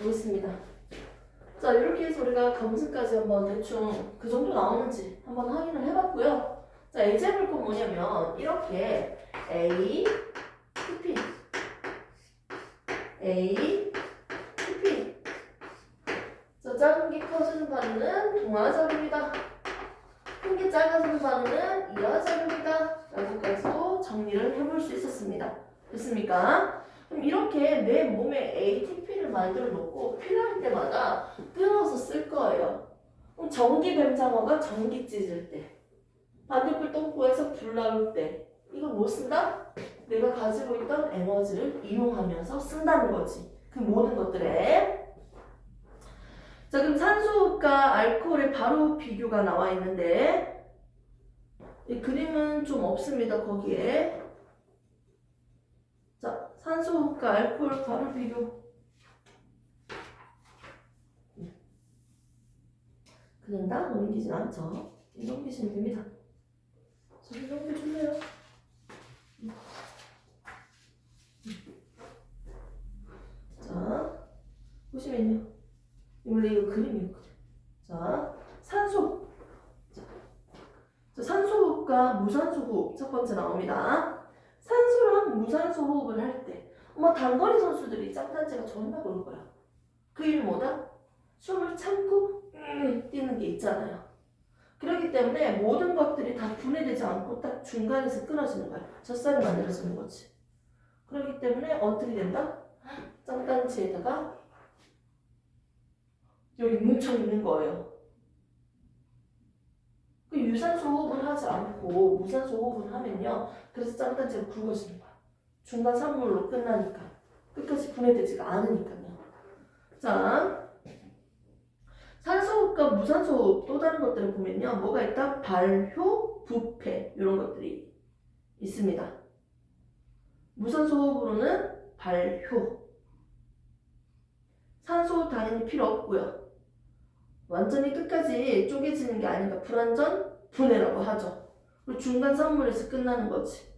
있습니다. 자, 이렇게 해서 우리가 검수까지 한번 대충 그 정도 나오는지 한번 확인을 해봤고요. 자, 예제 볼 건 뭐냐면 이렇게 A, TP, A, TP. 자, 작은 게 커지는 반응은 동화작용이다. 큰 게 작아지는 반응은 이하작용이다. 라고까지도 정리를 해볼 수 있었습니다. 됐습니까? 그럼 이렇게 내 몸에 ATP를 만들어 놓고 필요할 때마다 끊어서 쓸 거예요. 그럼 전기 뱀장어가 전기 찢을 때, 반딧불 똥꼬에서 불 나올 때, 이건 뭐 쓴다? 내가 가지고 있던 에너지를 이용하면서 쓴다는 거지. 그 모든 것들에. 자, 그럼 산소과 알코올의 바로 비교가 나와 있는데, 이 그림은 좀 없습니다, 거기에. 자, 산소과 알코올 바로 비교. 그냥 다 넘기진 않죠. 넘기시면 됩니다. 저기 넘겨줄래요? 자, 보시면요. 원래 이거 그림이었거든. 자, 산소. 자, 산소호흡과 무산소 호흡 첫 번째 나옵니다. 산소랑 무산소 호흡을 할 때, 단거리 선수들이 짝단지가 존나 그럴 거야. 그 일은 뭐다? 숨을 참고 뛰는 게 있잖아요. 그렇기 때문에 모든 것들이 다 분해되지 않고 딱 중간에서 끊어지는 거야. 젖살이 만들어지는 거지. 그렇기 때문에 어떻게 된다? 짝단지에다가 여기 뭉쳐 있는 거예요. 그 유산소 호흡을 하지 않고 무산소 호흡을 하면요. 그래서 짝단지가 굵어지는 거야. 중간 산물로 끝나니까. 끝까지 분해되지가 않으니까요. 자, 산소호흡과 무산소호흡 또 다른 것들을 보면요. 뭐가 있다? 발효, 부패 이런 것들이 있습니다. 무산소호흡으로는 발효. 산소 당연히 필요 없고요. 완전히 끝까지 쪼개지는 게 아니라 불완전 분해라고 하죠. 그리고 중간 산물에서 끝나는 거지.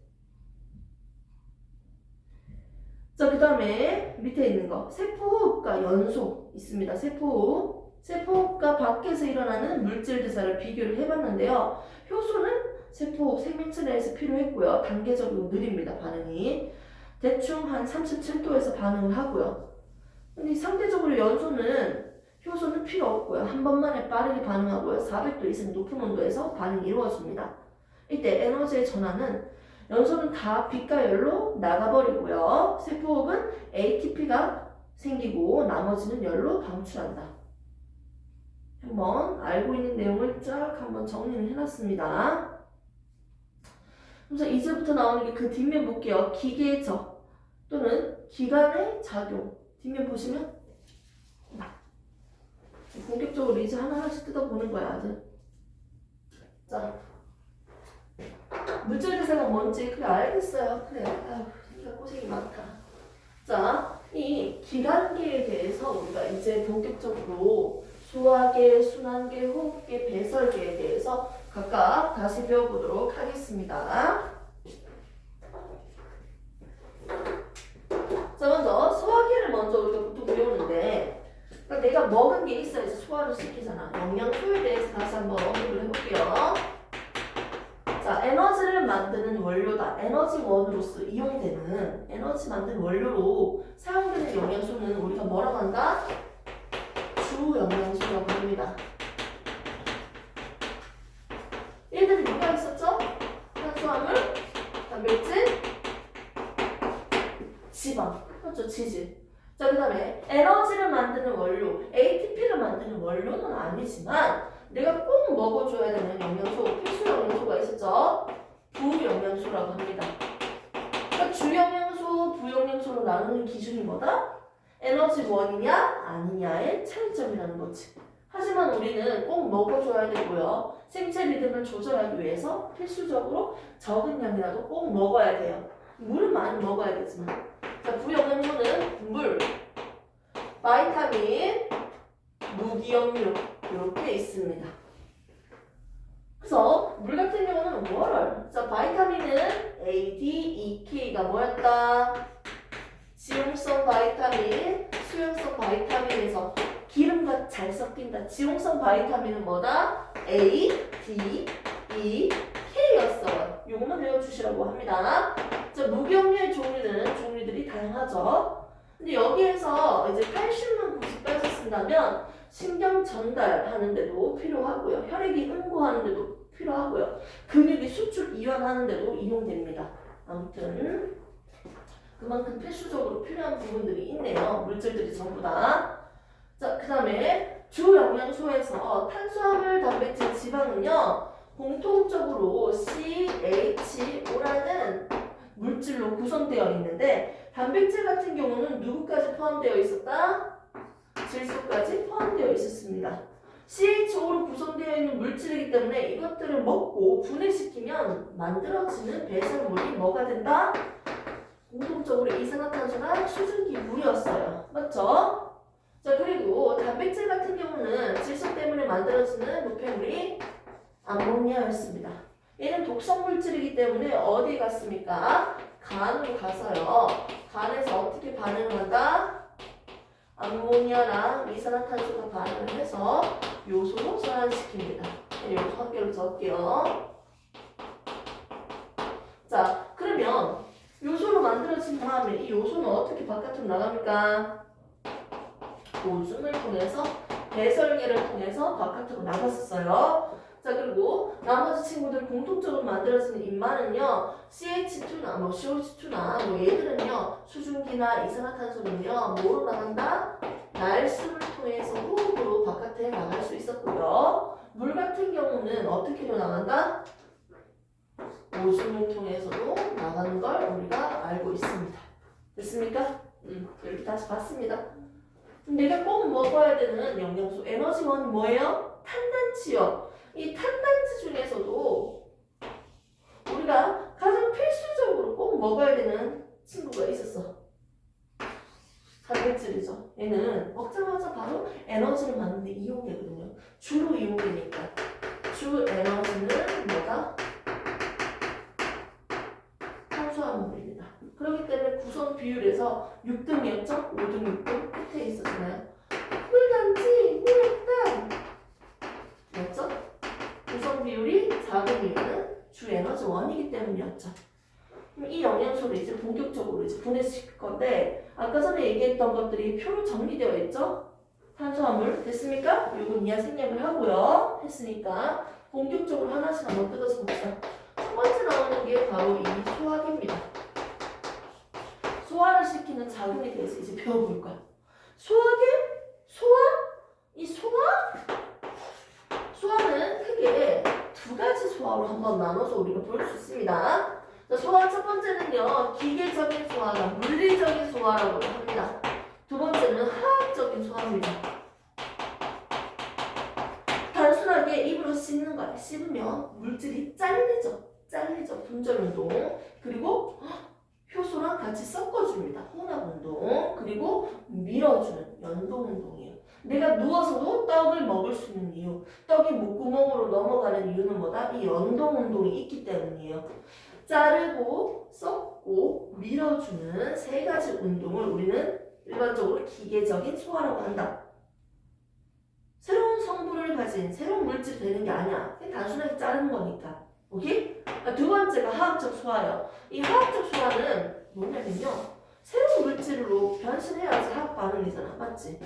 자, 그 다음에 밑에 있는 거 세포호흡과 연소 있습니다. 세포호흡. 세포호흡과 밖에서 일어나는 물질 대사를 비교를 해봤는데요. 효소는 세포호흡 생명체 내에서 필요했고요. 단계적으로 느립니다. 반응이. 대충 한 37도에서 반응을 하고요. 근데 상대적으로 연소는 효소는 필요 없고요. 한 번만에 빠르게 반응하고요. 400도 이상 높은 온도에서 반응이 이루어집니다. 이때 에너지의 전환은 연소는 다 빛과 열로 나가버리고요. 세포호흡은 ATP가 생기고 나머지는 열로 방출한다. 한번 알고 있는 내용을 쫙 한번 정리를 해놨습니다. 그래서 이제부터 나오는 게 그 뒷면 볼게요. 기계적 또는 기관의 작용. 뒷면 보시면 본격적으로 이제 하나하나씩 뜯어보는 거야, 아들. 자, 물질 대사가 뭔지 그래 알겠어요. 그래. 아유, 진짜 고생이 많다. 자, 이 기관계에 대해서 우리가 이제 본격적으로 소화계, 순환계, 호흡계, 배설계에 대해서 각각 다시 배워보도록 하겠습니다. 자, 먼저 소화계를 먼저 우리가 보통 배우는데, 그러니까 내가 먹은 게 있어야지 소화를 시키잖아. 영양소에 대해서 다시 한번 언급을 해볼게요. 자, 에너지를 만드는 원료다. 에너지원으로서 이용되는 에너지 만드는 원료로 사용되는 영양소는 우리가 뭐라고 한다? 주영양소라고 합니다. 얘들이 뭐가 있었죠? 탄수화물, 단백질, 지방, 그렇죠? 지질. 자, 그 다음에 에너지를 만드는 원료, ATP를 만드는 원료는 아니지만 내가 꼭 먹어줘야 되는 영양소, 필수 영양소가 있었죠? 부영양소라고 합니다. 그러니까 주영양소, 부영양소로 나누는 기준이 뭐다? 에너지원이냐 아니냐의 차이점이라는 거지. 하지만 우리는 꼭 먹어줘야 되고요. 생체 리듬을 조절하기 위해서 필수적으로 적은 양이라도 꼭 먹어야 돼요. 물은 많이 먹어야겠지만. 자, 부영양소는 물, 바이타민, 무기염류 이렇게 있습니다. 그래서 물 같은 경우는 뭐를? 자, 바이타민은 A, D, E, K가 뭐였다? 지용성 바이타민, 수용성 바이타민 바이타민에서 기름과 잘 섞인다. 지용성 바이타민은 뭐다? A, D, E, K였어요. 요것만 외워주시라고 합니다. 자, 무경류의 종류들이 다양하죠. 근데 여기에서 이제 칼슘만 굳이 빠졌쓴다면 신경 전달하는 데도 필요하고요. 혈액이 응고하는 데도 필요하고요. 근육이 수축 이완하는 데도 이용됩니다. 아무튼 그만큼 필수적으로 필요한 부분들이 있네요. 물질들이 전부 다. 자, 그 다음에 주 영양소에서 탄수화물, 단백질, 지방은요 공통적으로 CHO라는 물질로 구성되어 있는데 단백질 같은 경우는 누구까지 포함되어 있었다? 질소까지 포함되어 있었습니다. CHO로 구성되어 있는 물질이기 때문에 이것들을 먹고 분해시키면 만들어지는 배설물이 뭐가 된다? 공통적으로 이산화탄소나 수증기 물이었어요. 맞죠? 자, 그리고 단백질 같은 경우는 질소 때문에 만들어지는 노폐물이 암모니아였습니다. 얘는 독성 물질이기 때문에 어디 갔습니까? 간으로 가서요. 간에서 어떻게 반응을 한다? 암모니아랑 이산화탄소가 반응을 해서 요소로 전환시킵니다. 요소 한 개로 적을게요. 자, 그러면 요소로 만들어진 다음에 이 요소는 어떻게 바깥으로 나갑니까? 오줌을 통해서 배설계를 통해서 바깥으로 나갔었어요. 자, 그리고 나머지 친구들 공통적으로 만들어지는 입만은요 CH2나 COH2나 얘들은요 수증기나 이산화탄소는요 뭐로 나간다? 날숨을 통해서 호흡으로 바깥에 나갈 수 있었고요. 물 같은 경우는 어떻게로 나간다? 오줌을 통해서도 나가는 걸 우리가 알고 있습니다. 됐습니까? 이렇게 다시 봤습니다. 내가 꼭 먹어야 되는 영양소 에너지원이 뭐예요? 탄단지요. 이 탄단지 중에서도 우리가 가장 필수적으로 꼭 먹어야 되는 친구가 있었어. 단백질이죠. 얘는 먹자마자 바로 에너지를 받는데 이용되거든요. 주로 이용되니까. 주 에너지는 뭐다? 탄수화물입니다. 그렇기 때문에 구성 비율에서 6등이었죠? 5등, 6등 끝에 있었잖아요. 물단지, 물단 맞죠? 구성 비율이 작은 이유는 주 에너지 원이기 때문이었죠. 그럼 이 영양소를 이제 본격적으로 이제 분해시킬 건데 아까 전에 얘기했던 것들이 표로 정리되어 있죠? 탄수화물 됐습니까? 요건 이하 생략을 하고요. 했으니까 본격적으로 하나씩 한번 뜯어서 봅시다. 첫 번째 나오는 게 바로 이 소화기입니다. 소화를 시키는 작용에 대해서 이제 배워볼 거야. 소화기? 소화? 이 소화는 크게 두 가지 소화로 한번 나눠서 우리가 볼 수 있습니다. 자, 소화 첫 번째는요, 기계적인 소화가 물리적인 소화라고 합니다. 두 번째는 화학적인 소화입니다. 단순하게 입으로 씹는 거야. 씹으면 물질이 잘리죠. 분절 운동. 그리고 효소랑 같이 섞어줍니다. 혼합 운동. 그리고 밀어주는 연동 운동이에요. 내가 누워서도 떡을 먹을 수 있는 이유. 떡이 목구멍으로 넘어가는 이유는 뭐다? 이 연동 운동이 있기 때문이에요. 자르고 섞고 밀어주는 세 가지 운동을 우리는 일반적으로 기계적인 소화라고 한다. 새로운 성분을 가진 새로운 물질이 되는 게 아니야. 단순하게 자르는 거니까. 오케이? 두 번째가 화학적 소화예요. 이 화학적 소화는 뭐냐면요. 새로운 물질로 변신해야지 화학 반응이잖아. 맞지?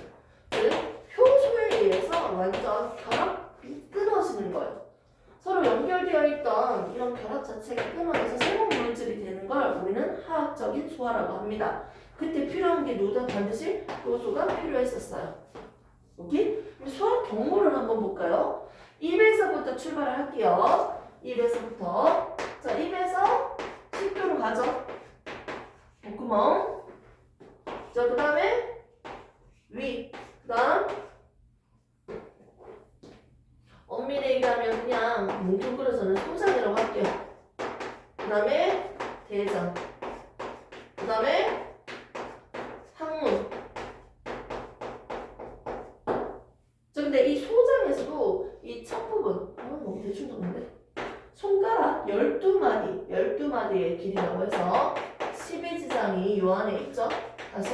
즉, 효소에 의해서 완전 결합이 끊어지는 거예요. 서로 연결되어 있던 이런 결합 자체가 끊어져서 새로운 물질이 되는 걸 우리는 화학적인 소화라고 합니다. 그때 필요한 게 누구다? 반드시 효소가 필요했었어요. 오케이? 소화 경로를 한번 볼까요? 입에서부터 출발을 할게요. 입에서부터. 자, 입에서 식도로 가죠. 목구멍. 자, 그 다음에 위. 그 다음 엄밀히 얘기하면 그냥 뭉뚱그려서는 소장이라고 할게요. 그 다음에 대장. 그 다음에 항문. 저 근데 이 소장에서도 이 첫 부분 너무 대충 적는데 손가락 12마디의 길이라고 해서 12지장이 요 안에 있죠. 다시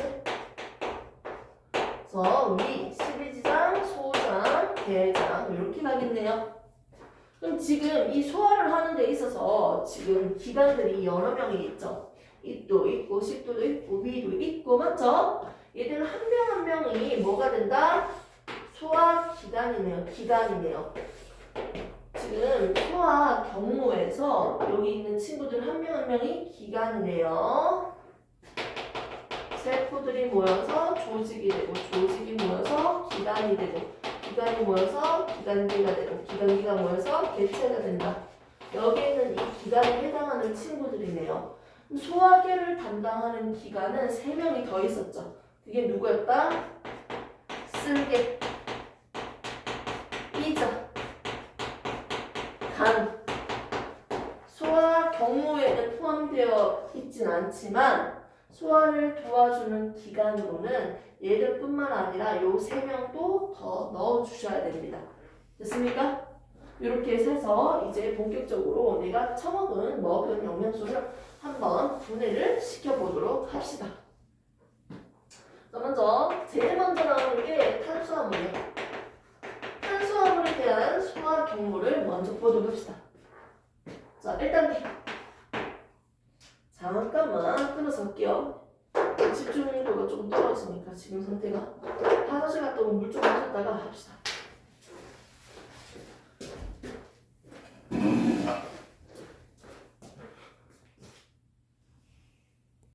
그래서 위 12지장, 소장, 대장 이렇게 가겠네요. 그럼 지금 이 소화를 하는 데 있어서 지금 기관들이 여러 명이 있죠. 입도 있고 식도도 있고 위도 있고 맞죠? 얘들 한 명 한 명이 뭐가 된다? 소화 기관이네요. 기관이네요. 지금 소화 경로에서 여기 있는 친구들 한 명 한 명이 기관이네요. 세포들이 모여서 조직이 되고 조직이 모여서 기관이 되고 기관이 모여서 기관기가 되고 기관기가 모여서 개체가 된다. 여기에는 이 기관에 해당하는 친구들이네요. 소화계를 담당하는 기관은 3명이 더 있었죠. 그게 누구였다? 쓸개, 이자, 간. 소화 경로에는 포함되어 있진 않지만 소화를 도와주는 기관으로는 얘들뿐만 아니라 요 3명도 더 넣어주셔야 됩니다. 됐습니까? 이렇게 해서 이제 본격적으로 내가 먹은 영양소를 한번 분해를 시켜보도록 합시다. 먼저 제일 먼저 나오는 게 탄수화물이에요. 탄수화물에 대한 소화 경로를 먼저 보도록 합시다. 자, 1단계. 잠깐만 끊어서 할게요. 집중도가 조금 떨어지니까 지금 상태가 화장실 갔다 오면 물 좀 마셨다가 합시다.